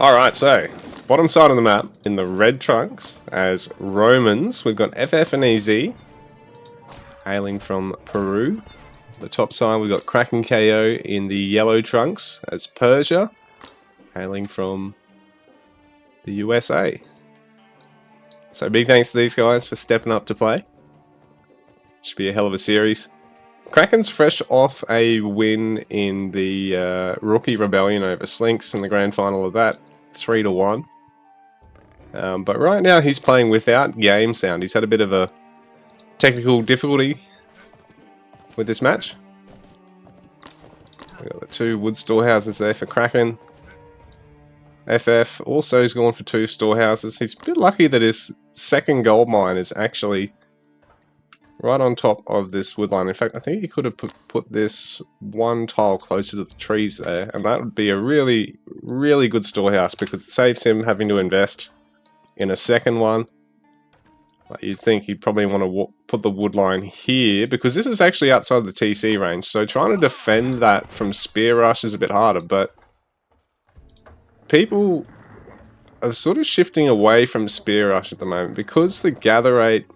Alright, so bottom side of the map in the red trunks as Romans, we've got FF and EZ hailing from Peru. The top side we've got KrakenKO in the yellow trunks as Persia hailing from the USA. So big thanks to these guys for stepping up to play. Should be a hell of a series. Kraken's fresh off a win in the Rookie Rebellion over Slinks in the grand final of that, 3-1. But right now he's playing without game sound. He's had a bit of a technical difficulty with this match. We've got the two wood storehouses there for Kraken. FF also has gone for two storehouses. He's a bit lucky that his second gold mine is actually right on top of this wood line. In fact, I think he could have put this one tile closer to the trees there, and that would be a really, really good storehouse because it saves him having to invest in a second one. Like you'd think he'd probably want to put the wood line here because this is actually outside the TC range, so trying to defend that from spear rush is a bit harder, but people are sort of shifting away from spear rush at the moment because the gather rate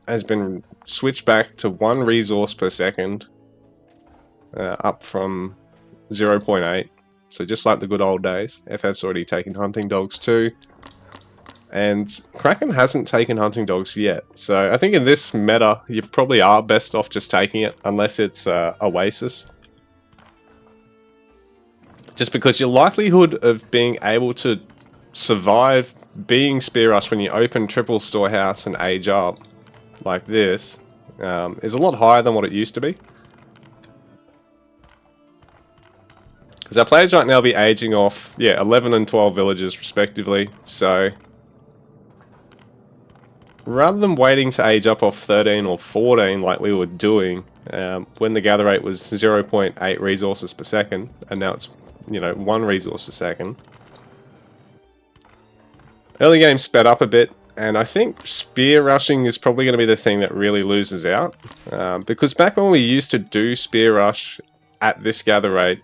has been switched back to 1 resource per second, up from 0.8. So just like the good old days. FF's already taken hunting dogs too, and Kraken hasn't taken hunting dogs yet. So I think in this meta, you probably are best off just taking it, unless it's Oasis. Just because your likelihood of being able to survive being spear rush when you open triple storehouse and age up like this is a lot higher than what it used to be. Because our players right now will be aging off, 11 and 12 villages respectively. So rather than waiting to age up off 13 or 14 like we were doing when the gather rate was 0.8 resources per second, and now it's 1 resource a second. Early game sped up a bit, and I think spear rushing is probably going to be the thing that really loses out. Because back when we used to do spear rush at this gather rate,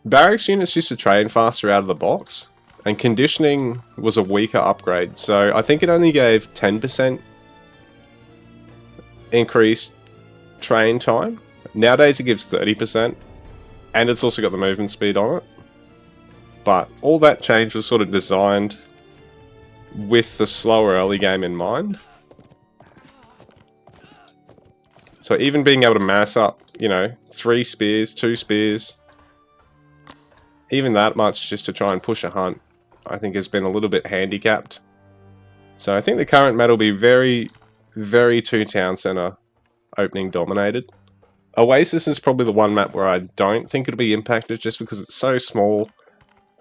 barracks units used to train faster out of the box, and conditioning was a weaker upgrade. So I think it only gave 10% increased train time. Nowadays it gives 30%. And it's also got the movement speed on it. But all that change was sort of designed with the slower early game in mind. So even being able to mass up, 3 spears, 2 spears, even that much just to try and push a hunt, I think has been a little bit handicapped. So I think the current meta will be very, very 2 town center opening dominated. Oasis is probably the one map where I don't think it'll be impacted just because it's so small,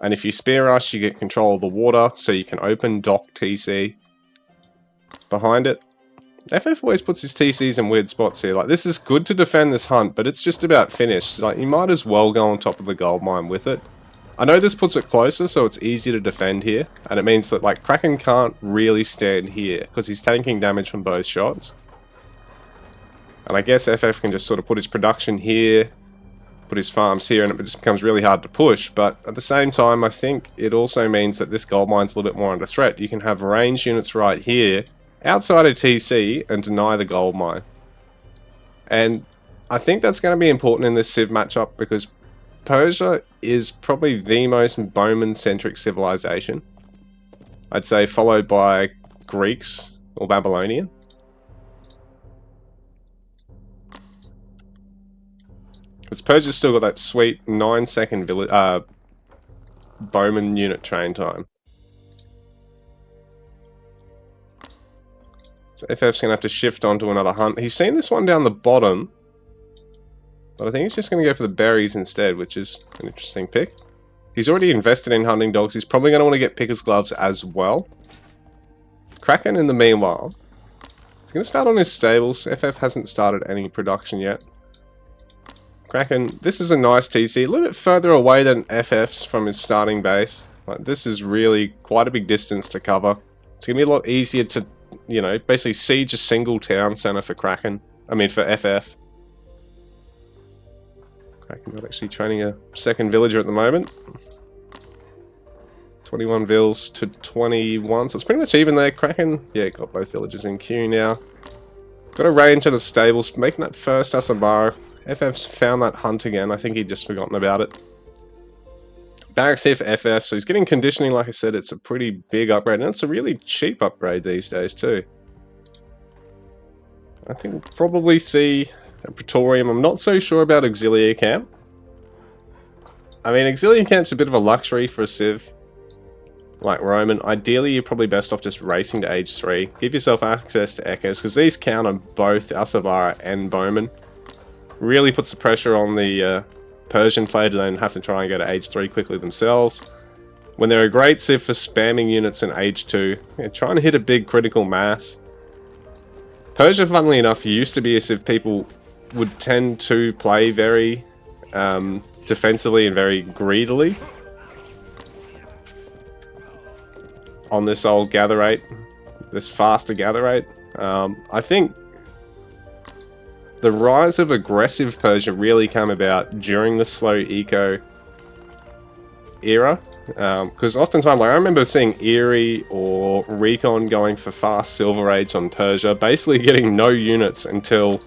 and if you spear rush you get control of the water so you can open dock TC behind it. FF always puts his TCs in weird spots here. Like, this is good to defend this hunt, but it's just about finished. Like, you might as well go on top of the gold mine with it. I know this puts it closer so it's easier to defend here, and it means that like Kraken can't really stand here because he's tanking damage from both shots. And I guess FF can just sort of put his production here, put his farms here, and it just becomes really hard to push. But at the same time, I think it also means that this gold mine's a little bit more under threat. You can have range units right here, outside of TC, and deny the gold mine. And I think that's going to be important in this Civ matchup, because Persia is probably the most bowman-centric civilization. I'd say followed by Greeks or Babylonian. Because Persia's still got that sweet 9-second bowman unit train time. So FF's going to have to shift onto another hunt. He's seen this one down the bottom, but I think he's just going to go for the berries instead, which is an interesting pick. He's already invested in hunting dogs. He's probably going to want to get picker's gloves as well. Kraken, in the meanwhile, he's going to start on his stables. FF hasn't started any production yet. Kraken, this is a nice TC, a little bit further away than FF's from his starting base. Like, this is really quite a big distance to cover. It's going to be a lot easier to, basically siege a single town center for Kraken. I mean, for FF. Kraken not actually training a second villager at the moment. 21 vills to 21, so it's pretty much even there. Kraken, yeah, got both villagers in queue now. Got a range in the stables, making that first Asabara. FF's found that hunt again, I think he'd just forgotten about it. Barracks here for FF, so he's getting conditioning, like I said, it's a pretty big upgrade, and it's a really cheap upgrade these days too. I think we'll probably see a Praetorium. I'm not so sure about Auxiliary Camp. I mean, Auxiliary Camp's a bit of a luxury for a Civ like Roman. Ideally, you're probably best off just racing to age 3. Give yourself access to Echoes, because these counter both Asabara and Bowman. Really puts the pressure on the Persian player to then have to try and go to age 3 quickly themselves. When they're a great Civ for spamming units in age 2, trying to hit a big critical mass. Persia, funnily enough, used to be a Civ people would tend to play very defensively and very greedily on this old gather rate, this faster gather rate. I think the rise of aggressive Persia really came about during the slow eco era, because oftentimes, like, I remember seeing Eerie or Recon going for fast Silver Age on Persia, basically getting no units until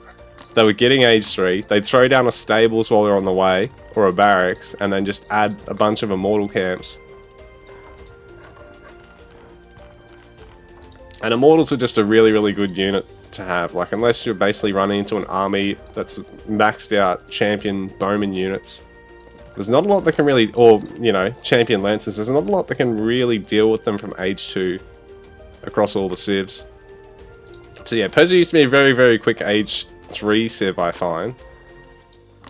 they were getting age 3. They'd throw down a stables while they're on the way, or a barracks, and then just add a bunch of immortal camps. And immortals are just a really, really good unit to have. Like, unless you're basically running into an army that's maxed out champion bowman units, there's not a lot that can really, or, you know, champion lancers, there's not a lot that can really deal with them from age 2 across all the civs. So yeah, Persia used to be a very, very quick age 3 civ, I find.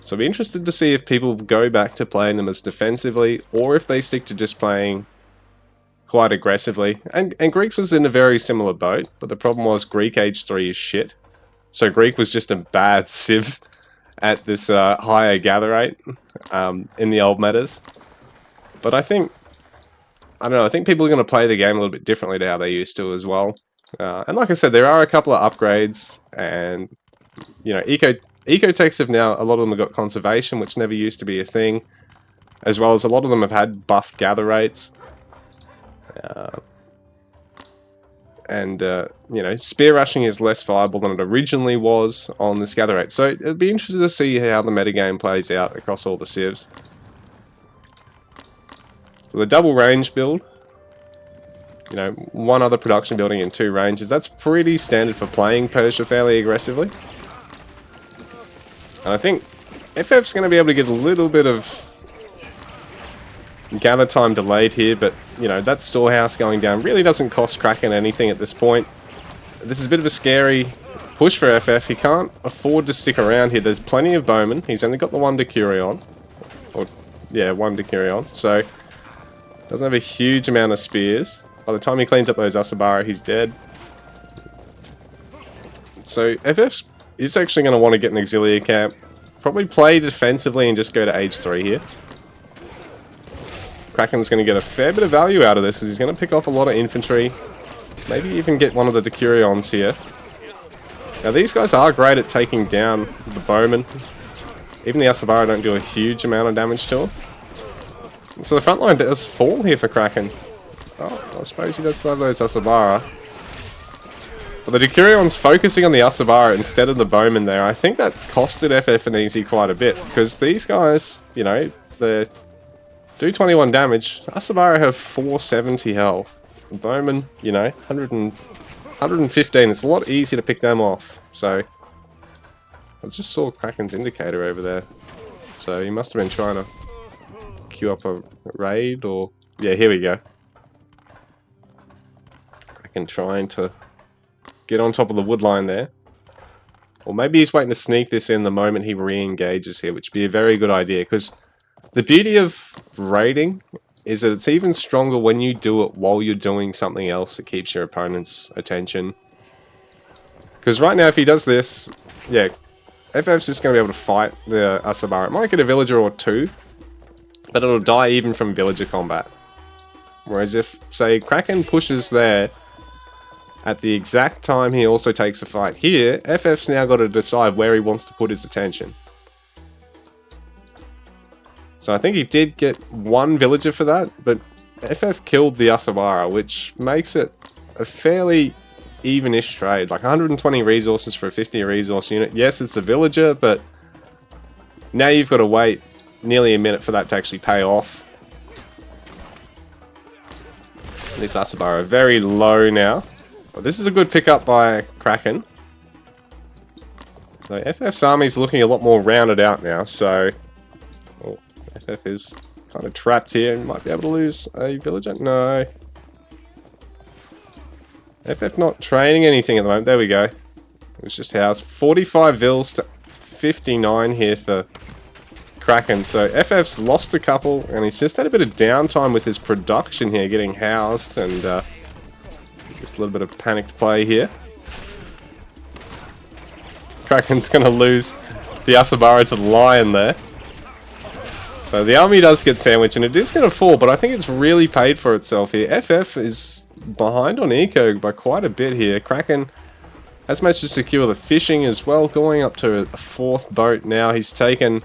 So I'll be interested to see if people go back to playing them as defensively, or if they stick to just playing quite aggressively. And Greeks was in a very similar boat, but the problem was Greek age 3 is shit. So Greek was just a bad civ at this higher gather rate in the old metas. But I think, I don't know, I think people are going to play the game a little bit differently to how they used to as well. And like I said, there are a couple of upgrades, and, you know, ecotechs have now, a lot of them have got conservation, which never used to be a thing, as well as a lot of them have had buffed gather rates. You know, spear rushing is less viable than it originally was on this gather rate. So it'd be interesting to see how the metagame plays out across all the civs. So the double range build, you know, 1 other production building and 2 ranges, that's pretty standard for playing Persia fairly aggressively. And I think FF's going to be able to get a little bit of gather time delayed here, but, you know, that storehouse going down really doesn't cost Kraken anything at this point. This is a bit of a scary push for FF. He can't afford to stick around here. There's plenty of bowmen. He's only got the 1 Decurion. Or, yeah, 1 Decurion. So, doesn't have a huge amount of spears. By the time he cleans up those Asabara, he's dead. So, FF is actually going to want to get an auxiliary camp. Probably play defensively and just go to age 3 here. Kraken's going to get a fair bit of value out of this, as he's going to pick off a lot of infantry. Maybe even get one of the Decurions here. Now these guys are great at taking down the bowmen. Even the Asabara don't do a huge amount of damage to them. So the front line does fall here for Kraken. Oh, I suppose he does still have those Asabara. But the Decurion's focusing on the Asabara instead of the bowmen there. I think that costed FF and Easy quite a bit, because these guys, you know, they do 21 damage. Asabara have 470 health. Bowman, you know, 115. It's a lot easier to pick them off. So, I just saw Kraken's indicator over there. So, he must have been trying to queue up a raid, or... Yeah, here we go. Kraken trying to get on top of the wood line there. Or maybe he's waiting to sneak this in the moment he re-engages here, which would be a very good idea, because the beauty of raiding is that it's even stronger when you do it while you're doing something else that keeps your opponent's attention. Because right now, if he does this, yeah, FF's just going to be able to fight the Asabara. It might get a villager or 2, but it'll die even from villager combat. Whereas if, say, Kraken pushes there, at the exact time he also takes a fight here, FF's now got to decide where he wants to put his attention. So I think he did get 1 villager for that, but FF killed the Asabara, which makes it a fairly even-ish trade. Like 120 resources for a 50 resource unit. Yes, it's a villager, but now you've got to wait nearly a minute for that to actually pay off. This Asabara very low now. But this is a good pickup by Kraken. So FF's army is looking a lot more rounded out now, so FF is kind of trapped here. Might be able to lose a villager. No. FF not training anything at the moment. There we go. It's just housed. 45 vils to 59 here for Kraken. So FF's lost a couple, and he's just had a bit of downtime with his production here, getting housed, and just a little bit of panicked play here. Kraken's going to lose the Asabara to the Lion there. So the army does get sandwiched, and it is going to fall, but I think it's really paid for itself here. FF is behind on eco by quite a bit here. Kraken has managed to secure the fishing as well, going up to a 4th boat now. He's taken,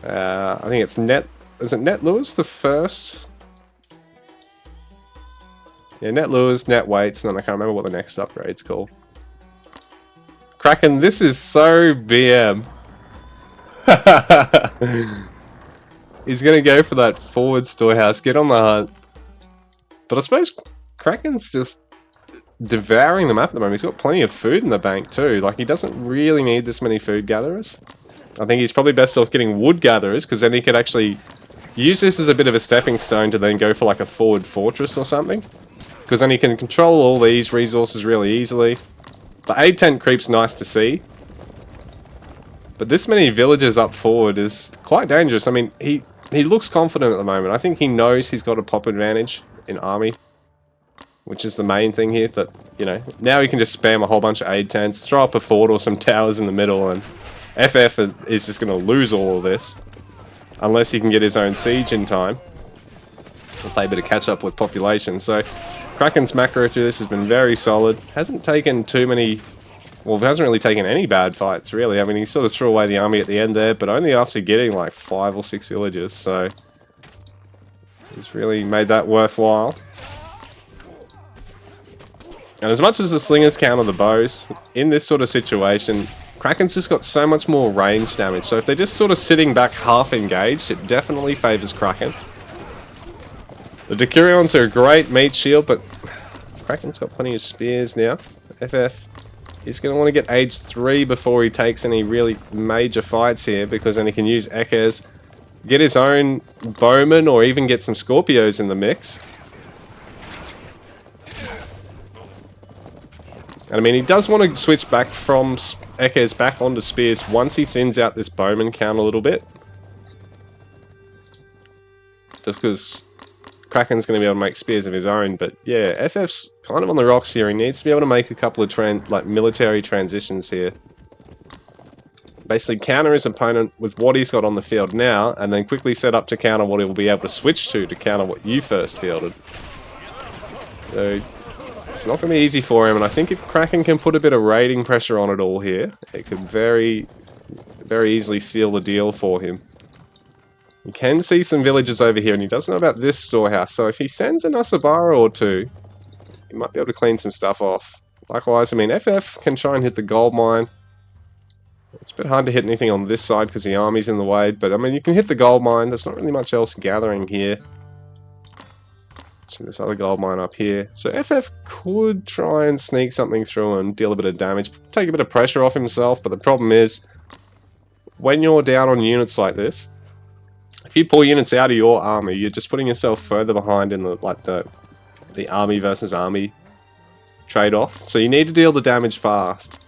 I think it's Net, is it Net Lewis the first? Yeah, Net Lewis, Net Waits, and then I can't remember what the next upgrade's called. Kraken, this is so BM. He's going to go for that forward storehouse, get on the hunt. But I suppose Kraken's just devouring the map at the moment. He's got plenty of food in the bank too. Like, he doesn't really need this many food gatherers. I think he's probably best off getting wood gatherers, because then he could actually use this as a bit of a stepping stone to then go for like a forward fortress or something. Because then he can control all these resources really easily. The aid tent creep's nice to see. But this many villagers up forward is quite dangerous. I mean, he looks confident at the moment. I think he knows he's got a pop advantage in army, which is the main thing here. That, you know, now he can just spam a whole bunch of aid tents, throw up a fort or some towers in the middle, and FF is just going to lose all of this. Unless he can get his own siege in time. He'll play a bit of catch up with population. So Kraken's macro through this has been very solid. Hasn't taken too many... Well, he hasn't really taken any bad fights, really. I mean, he sort of threw away the army at the end there, but only after getting like 5 or 6 villages, so he's really made that worthwhile. And as much as the slingers counter the bows, in this sort of situation, Kraken's just got so much more range damage, so if they're just sort of sitting back half engaged, it definitely favours Kraken. The Decurions are a great meat shield, but Kraken's got plenty of spears now. FF... He's going to want to get age 3 before he takes any really major fights here, because then he can use Ekes, get his own bowman, or even get some Scorpios in the mix. And I mean, he does want to switch back from Ekes back onto spears once he thins out this bowman count a little bit. Just because Kraken's going to be able to make spears of his own, but yeah, FF's kind of on the rocks here. He needs to be able to make a couple of military transitions here. Basically counter his opponent with what he's got on the field now, and then quickly set up to counter what he'll be able to switch to counter what you first fielded. So it's not going to be easy for him, and I think if Kraken can put a bit of raiding pressure on it all here, it could very, very easily seal the deal for him. You can see some villages over here, and he doesn't know about this storehouse, so if he sends an Asabara or two, he might be able to clean some stuff off. Likewise, I mean, FF can try and hit the gold mine. It's a bit hard to hit anything on this side because the army's in the way, but I mean, you can hit the gold mine. There's not really much else gathering here. So this other gold mine up here. So FF could try and sneak something through and deal a bit of damage, take a bit of pressure off himself, but the problem is, when you're down on units like this, if you pull units out of your army, you're just putting yourself further behind in the army versus army trade-off. So you need to deal the damage fast.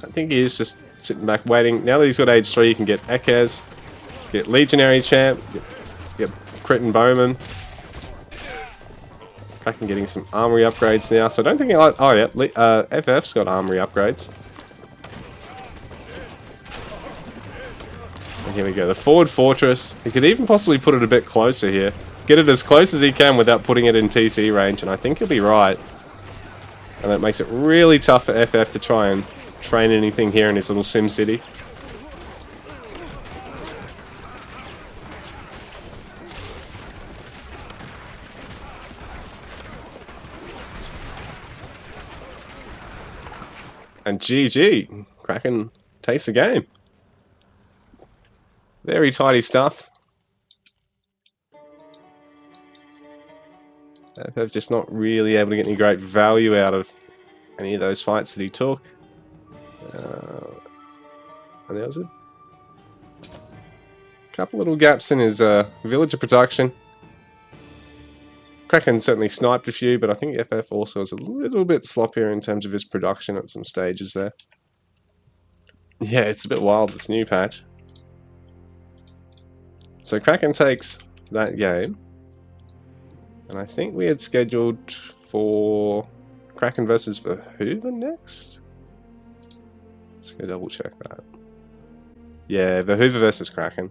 I think he is just sitting back waiting. Now that he's got age 3, you can get Ekes, get Legionary Champ, get Crit and Bowman. Kraken getting some armory upgrades now. So I don't think... Oh yeah, FF's got armory upgrades. And here we go, the forward fortress. He could even possibly put it a bit closer here. Get it as close as he can without putting it in TC range, and I think he'll be right. And that makes it really tough for FF to try and train anything here in his little Sim City. And GG. Kraken takes the game. Very tidy stuff. FF just not really able to get any great value out of any of those fights that he took. And there was a couple little gaps in his villager production. Kraken certainly sniped a few, but I think FF also was a little bit sloppier in terms of his production at some stages there. Yeah, it's a bit wild, this new patch. So Kraken takes that game. And I think we had scheduled for Kraken versus Verhooven next? Let's go double check that. Yeah, Verhooven versus Kraken.